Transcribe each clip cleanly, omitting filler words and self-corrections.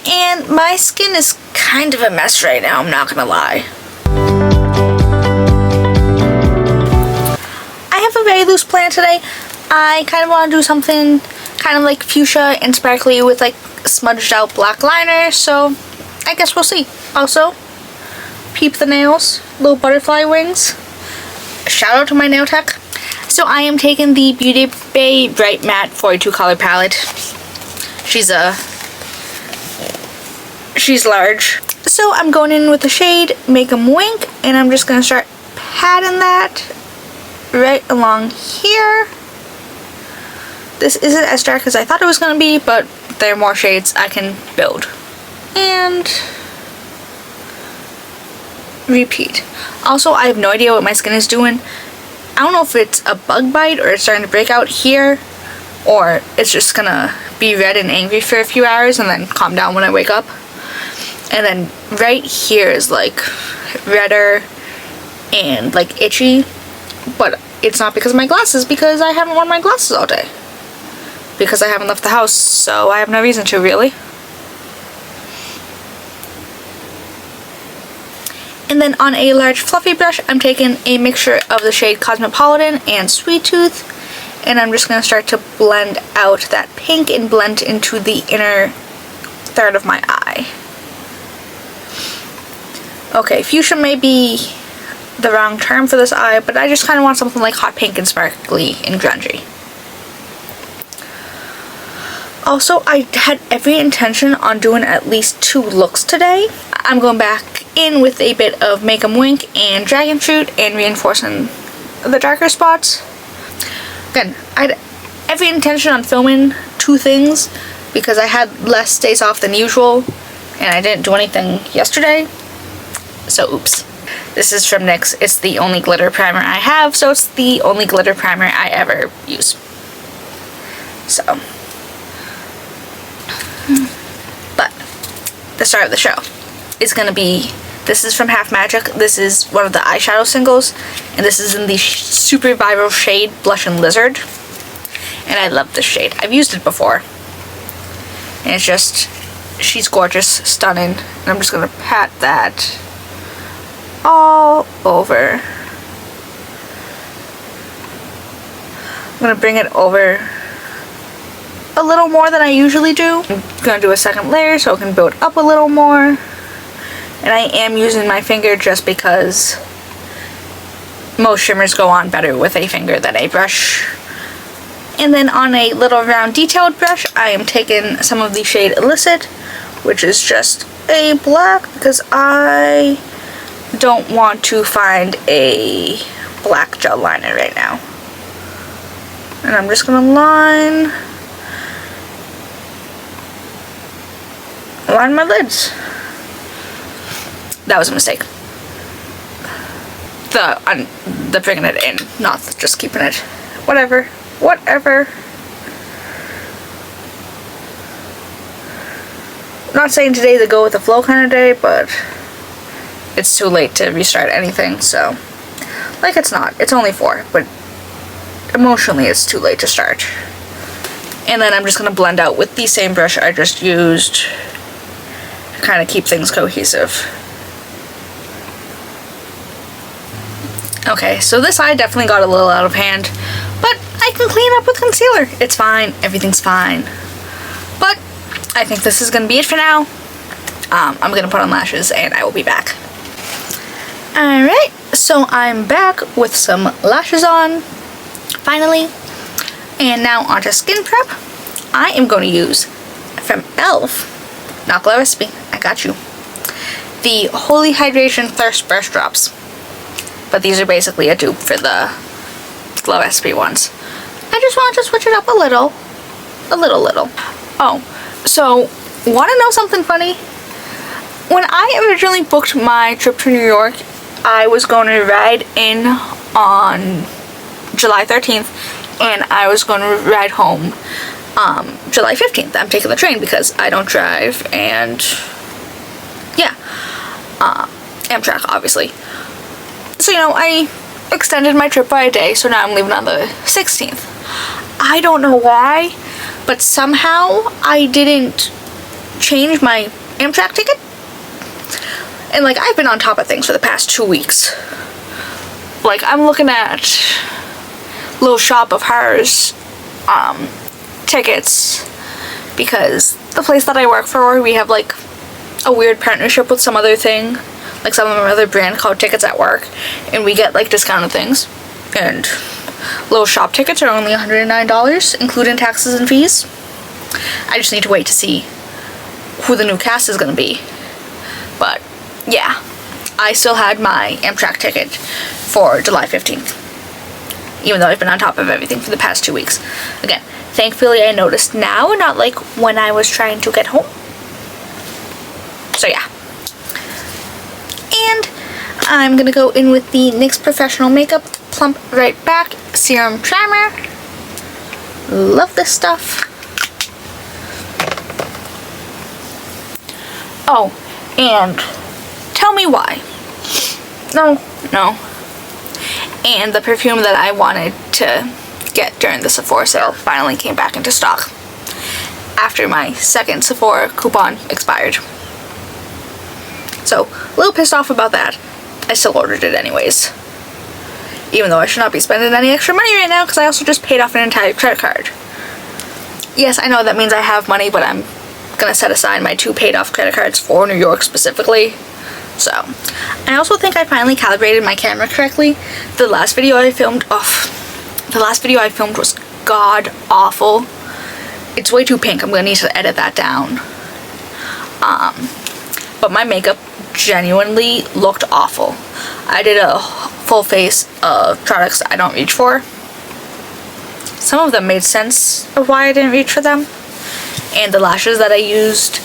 And my skin is kind of a mess right now, I'm not gonna lie. I have a very loose plan today. I kind of want to do something kind of like fuchsia and sparkly with like smudged out black liner, so I guess we'll see. Also, peep the nails, little butterfly wings. Shout out to my nail tech. So I am taking the Beauty Bay Bright Matte 42 color palette. She's large. So I'm going in with the shade Make 'em Wink, and I'm just going to start patting that right along here. This isn't as dark as I thought it was going to be, but there are more shades I can build. And repeat. Also, I have no idea what my skin is doing. I don't know if it's a bug bite or it's starting to break out here, or it's just gonna be red and angry for a few hours and then calm down when I wake up. And then right here is like redder and like itchy, but it's not because of my glasses, because I haven't worn my glasses all day. Because I haven't left the house, so I have no reason to, really. And then on a large fluffy brush, I'm taking a mixture of the shade Cosmopolitan and Sweet Tooth, and I'm just going to start to blend out that pink and blend into the inner third of my eye. Okay, fuchsia may be the wrong term for this eye, but I just kind of want something like hot pink and sparkly and grungy. Also, I had every intention on doing at least 2 looks today. I'm going back in with a bit of Make 'em Wink and Dragon Fruit and reinforcing the darker spots. Again, I had every intention on filming 2 things because I had less days off than usual and I didn't do anything yesterday. So oops. This is from NYX. It's the only glitter primer I have, so it's the only glitter primer I ever use. So, but the star of the show is gonna be, this is from Half Magic. This is one of the eyeshadow singles, and this is in the super viral shade Blush and Lizard, and I love this shade. I've used it before, and it's just, she's gorgeous, stunning, and I'm just gonna pat that all over. I'm gonna bring it over a little more than I usually do. I'm gonna do a second layer so it can build up a little more. And I am using my finger just because most shimmers go on better with a finger than a brush. And then on a little round detailed brush, I am taking some of the shade Illicit, which is just a black because I don't want to find a black gel liner right now. And I'm just gonna line my lids. That was a mistake. The bringing it in, not just keeping it. Whatever. Not saying today's a go with the flow kind of day, but it's too late to restart anything, so. Like, it's not. It's only 4, but emotionally it's too late to start. And then I'm just going to blend out with the same brush I just used to kind of keep things cohesive. Okay, so this eye definitely got a little out of hand, but I can clean up with concealer. It's fine. Everything's fine. But I think this is going to be it for now. I'm going to put on lashes and I will be back. Alright, so I'm back with some lashes on, finally. And now onto skin prep. I am going to use from e.l.f. NABLA recipe. I got you. The Holy Hydration Thirst Brush Drops. But these are basically a dupe for the Glow Recipe ones. I just wanted to switch it up a little. Oh, so, want to know something funny? When I originally booked my trip to New York, I was going to ride in on July 13th, and I was going to ride home July 15th. I'm taking the train because I don't drive, and yeah, Amtrak, obviously. So, you know, I extended my trip by a day, so now I'm leaving on the 16th. I don't know why, but somehow I didn't change my Amtrak ticket. And like, I've been on top of things for the past 2 weeks. Like, I'm looking at little shop of hers tickets, because the place that I work for, we have like a weird partnership with some other thing, like some other brand called Tickets at Work, and we get like discounted things. And little shop tickets are only $109, including taxes and fees. I just need to wait to see who the new cast is going to be. But yeah, I still had my Amtrak ticket for July 15th, even though I've been on top of everything for the past 2 weeks. Again, thankfully I noticed now, not like when I was trying to get home. So yeah. And I'm going to go in with the NYX Professional Makeup Plump Right Back Serum Primer. Love this stuff. Oh, and tell me why. No. And the perfume that I wanted to get during the Sephora sale finally came back into stock after my second Sephora coupon expired. So, a little pissed off about that. I still ordered it anyways. Even though I should not be spending any extra money right now, because I also just paid off an entire credit card. Yes, I know that means I have money, but I'm gonna set aside my 2 paid off credit cards for New York specifically. So, I also think I finally calibrated my camera correctly. The last video I filmed, was god awful. It's way too pink. I'm gonna need to edit that down. But my makeup genuinely looked awful. I did a full face of products I don't reach for. Some of them made sense of why I didn't reach for them. And the lashes that I used,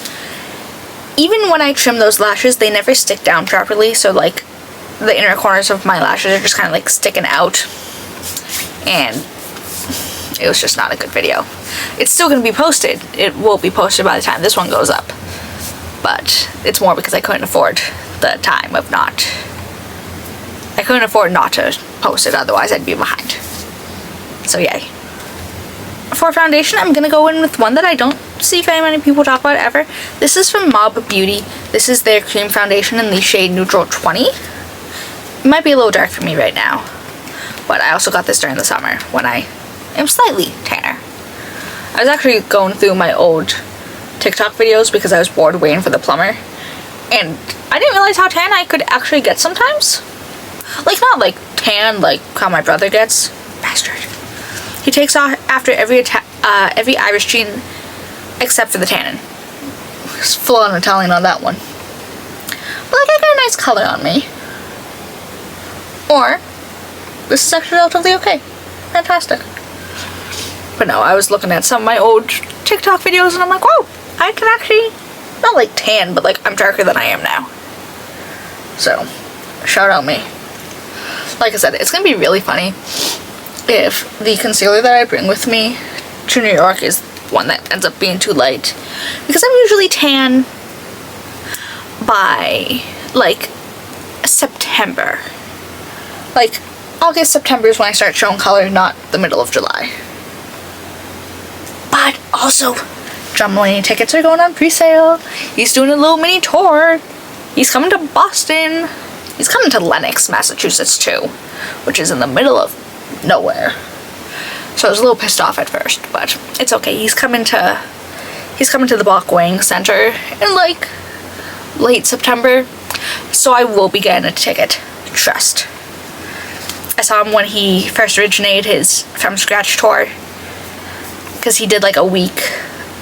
even when I trim those lashes, they never stick down properly, so like the inner corners of my lashes are just kind of like sticking out, and it was just not a good video. It's still going to be posted. It will be posted by the time this one goes up, but it's more because I couldn't afford the time of not. I couldn't afford not to post it, otherwise I'd be behind. So yay. For foundation, I'm going to go in with one that I don't see very many people talk about ever. This is from Mob Beauty. This is their cream foundation in the shade Neutral 20. It might be a little dark for me right now, but I also got this during the summer when I am slightly tanner. I was actually going through my old TikTok videos because I was bored waiting for the plumber, and I didn't realize how tan I could actually get sometimes. Like, not like tan like how my brother gets. Bastard. He takes off after every iris gene except for the tannin. It's full on Italian on that one. But like, I got a nice color on me. Or, this is actually relatively okay. Fantastic. But no, I was looking at some of my old TikTok videos and I'm like, whoa, I can actually, not like tan, but like I'm darker than I am now. So, shout out me. Like I said, it's going to be really funny if the concealer that I bring with me to New York is one that ends up being too light, because I'm usually tan by like September. Like August, September is when I start showing color, not the middle of July. But also, John Milani tickets are going on pre-sale. He's doing a little mini tour. He's coming to Boston. He's coming to Lenox, Massachusetts too, which is in the middle of nowhere. So I was a little pissed off at first, but it's okay. He's coming to the Bockwing Center in like late September, so I will be getting a ticket. Trust. I saw him when he first originated his From Scratch tour, because he did like a week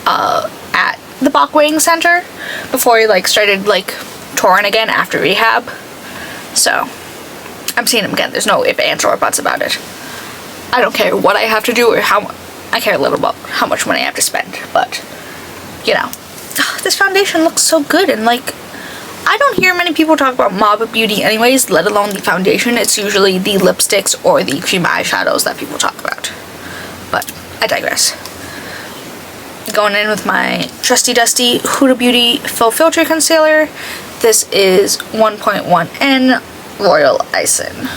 at the Bockwing Center before he like started like touring again after rehab. So I'm seeing him again. There's no ifs, ands, or buts about it. I don't care what I have to do or how. I care a little about how much money I have to spend, but you know, this foundation looks so good, and like, I don't hear many people talk about Mob Beauty anyways, let alone the foundation. It's usually the lipsticks or the cream eyeshadows that people talk about, but I digress. Going in with my trusty dusty Huda Beauty Faux Filter Concealer. This is 1.1N Royal Icing,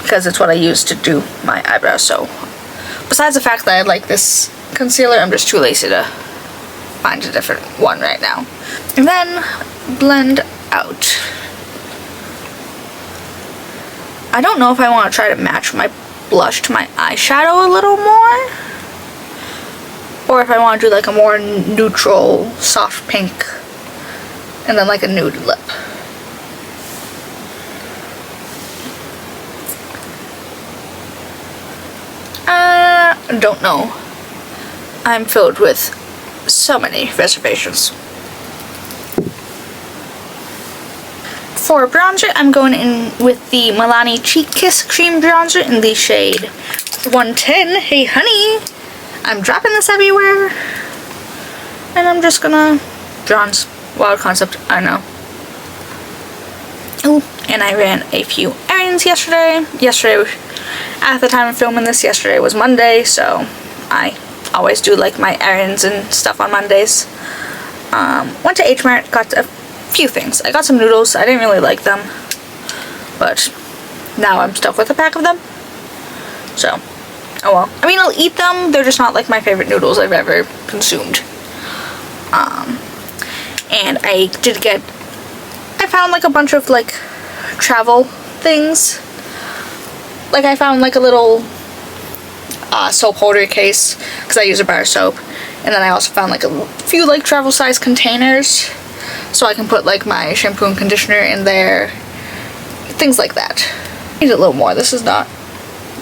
because it's what I use to do my eyebrows. So besides the fact that I like this concealer, I'm just too lazy to find a different one right now. And then blend out. I don't know if I want to try to match my blush to my eyeshadow a little more, or if I want to do like a more neutral soft pink and then like a nude lip. Don't know. I'm filled with so many reservations. For bronzer, I'm going in with the Milani Cheek Kiss Cream Bronzer in the shade 110. Hey honey! I'm dropping this everywhere. And I'm just gonna bronze. Wild concept, I know. Oh, and I ran a few errands yesterday. At the time of filming this, yesterday was Monday, so I always do like my errands and stuff on Mondays. Went to H Mart, got a few things. I got some noodles. I didn't really like them, but now I'm stuck with a pack of them. So, oh well. I mean, I'll eat them. They're just not like my favorite noodles I've ever consumed. And I found like a bunch of like travel things. Like I found like a little soap holder case because I use a bar of soap, and then I also found like a few like travel size containers so I can put like my shampoo and conditioner in there, things like that. I need a little more. This is not,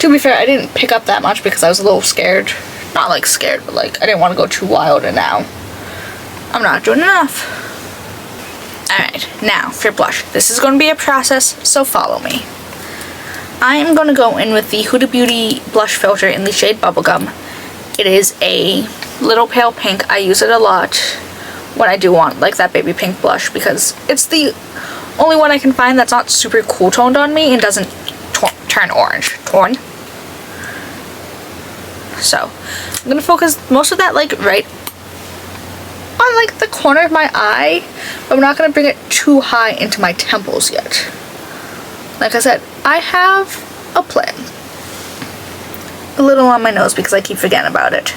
to be fair, I didn't pick up that much because I was a little scared. Not like scared, but like I didn't want to go too wild, and now I'm not doing enough. Alright, now for blush. This is going to be a process, so follow me. I am going to go in with the Huda Beauty blush filter in the shade Bubblegum. It is a little pale pink. I use it a lot when I do want like that baby pink blush because it's the only one I can find that's not super cool toned on me and doesn't turn orange. So I'm going to focus most of that like right on like the corner of my eye, but I'm not going to bring it too high into my temples yet. Like I said, I have a plan. A little on my nose because I keep forgetting about it.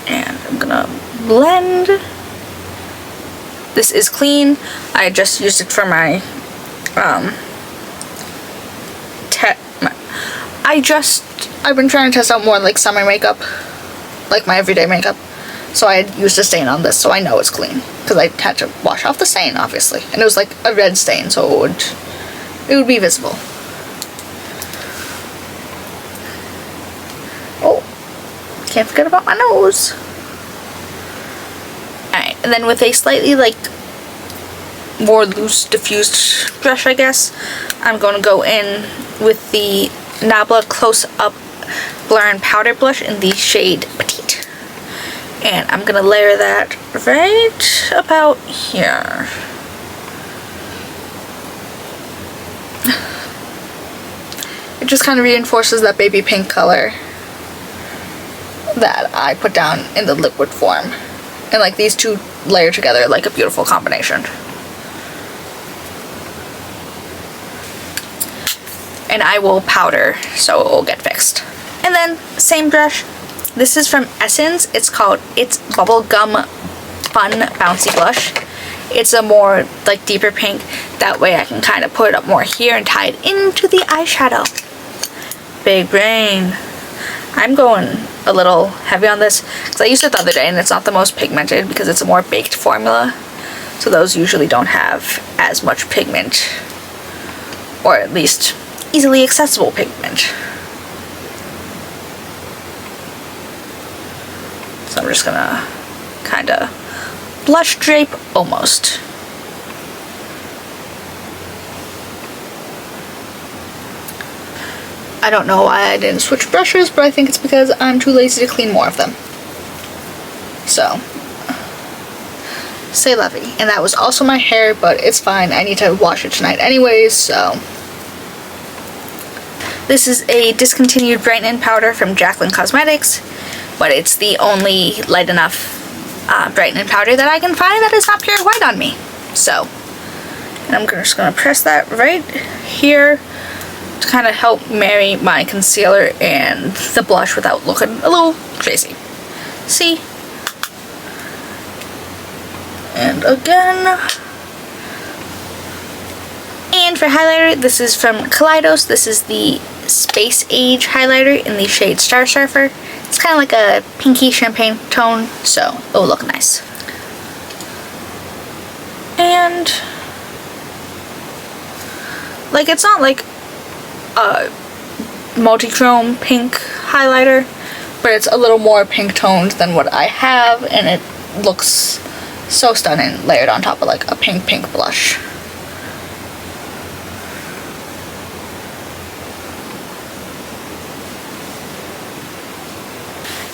And I'm gonna blend. This is clean. I just used it for my I've been trying to test out more like summer makeup, like my everyday makeup. So I had used a stain on this, so I know it's clean. Because I had to wash off the stain, obviously. And it was like a red stain, so it would be visible. Oh, can't forget about my nose. Alright, and then with a slightly like more loose diffused brush, I guess, I'm going to go in with the NABLA Close Up Blur and Powder Blush in the shade Petite. And I'm going to layer that right about here. It just kind of reinforces that baby pink color that I put down in the liquid form. And like these two layer together like a beautiful combination. And I will powder so it will get fixed. And then same brush. This is from Essence. It's called It's Bubblegum Fun Bouncy Blush. It's a more like deeper pink. That way I can kind of put it up more here and tie it into the eyeshadow. Big brain. I'm going a little heavy on this because I used it the other day and it's not the most pigmented because it's a more baked formula. So those usually don't have as much pigment, or at least easily accessible pigment. So I'm just gonna kind of blush drape almost. I don't know why I didn't switch brushes, but I think it's because I'm too lazy to clean more of them. So, c'est la vie. And that was also my hair, but it's fine. I need to wash it tonight anyways, so. This is a discontinued brightening powder from Jaclyn Cosmetics, but it's the only light enough brightening powder that I can find that is not pure white on me. So, and I'm just going to press that right here to kind of help marry my concealer and the blush without looking a little crazy. See? And again. And for highlighter, this is from Kaleidos. This is the Space Age highlighter in the shade Star Surfer. It's kind of like a pinky champagne tone, so it will look nice. And like, it's not like a multi-chrome pink highlighter, but it's a little more pink toned than what I have, and it looks so stunning layered on top of like a pink blush.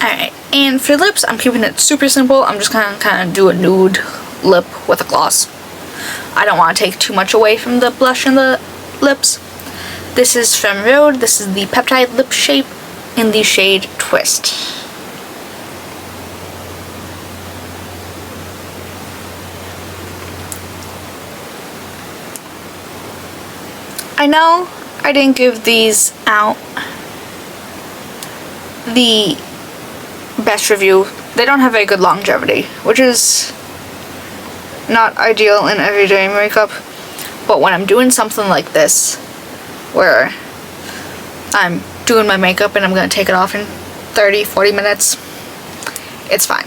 Alright, and for lips, I'm keeping it super simple. I'm just gonna kind of do a nude lip with a gloss. I don't want to take too much away from the blush and the lips. This is from Rhode. This is the Peptide lip shape in the shade Twist. I know I didn't give these out the best review. They don't have very good longevity, which is not ideal in everyday makeup, but when I'm doing something like this where I'm doing my makeup and I'm gonna take it off in 30-40 minutes, it's fine.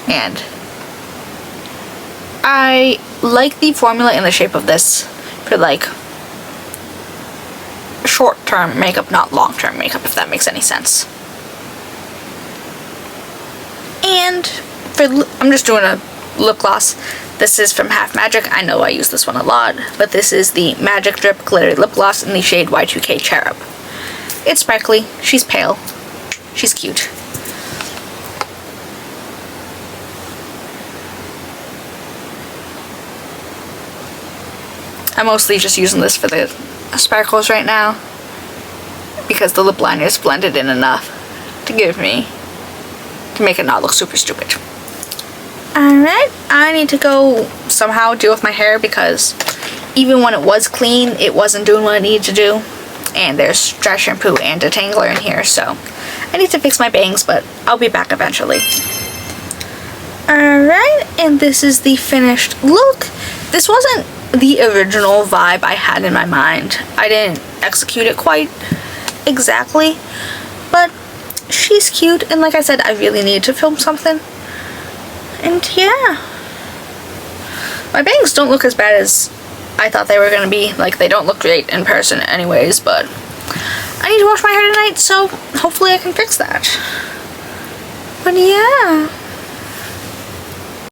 And I like the formula in the shape of this for like short-term makeup, not long-term makeup, if that makes any sense. And for I'm just doing a lip gloss. This is from Half Magic. I know I use this one a lot, but this is the Magic Drip Glittery Lip Gloss in the shade Y2K Cherub. It's sparkly. She's pale. She's cute. I'm mostly just using this for the sparkles right now because the lip liner is blended in enough to make it not look super stupid. Alright, I need to go somehow deal with my hair because even when it was clean, it wasn't doing what it needed to do. And there's dry shampoo and detangler in here, so I need to fix my bangs, but I'll be back eventually. Alright, and this is the finished look. This wasn't the original vibe I had in my mind. I didn't execute it quite exactly, but she's cute, and like I said, I really need to film something. And yeah, my bangs don't look as bad as I thought they were gonna be. Like, they don't look great in person anyways, but I need to wash my hair tonight, so hopefully I can fix that. But yeah.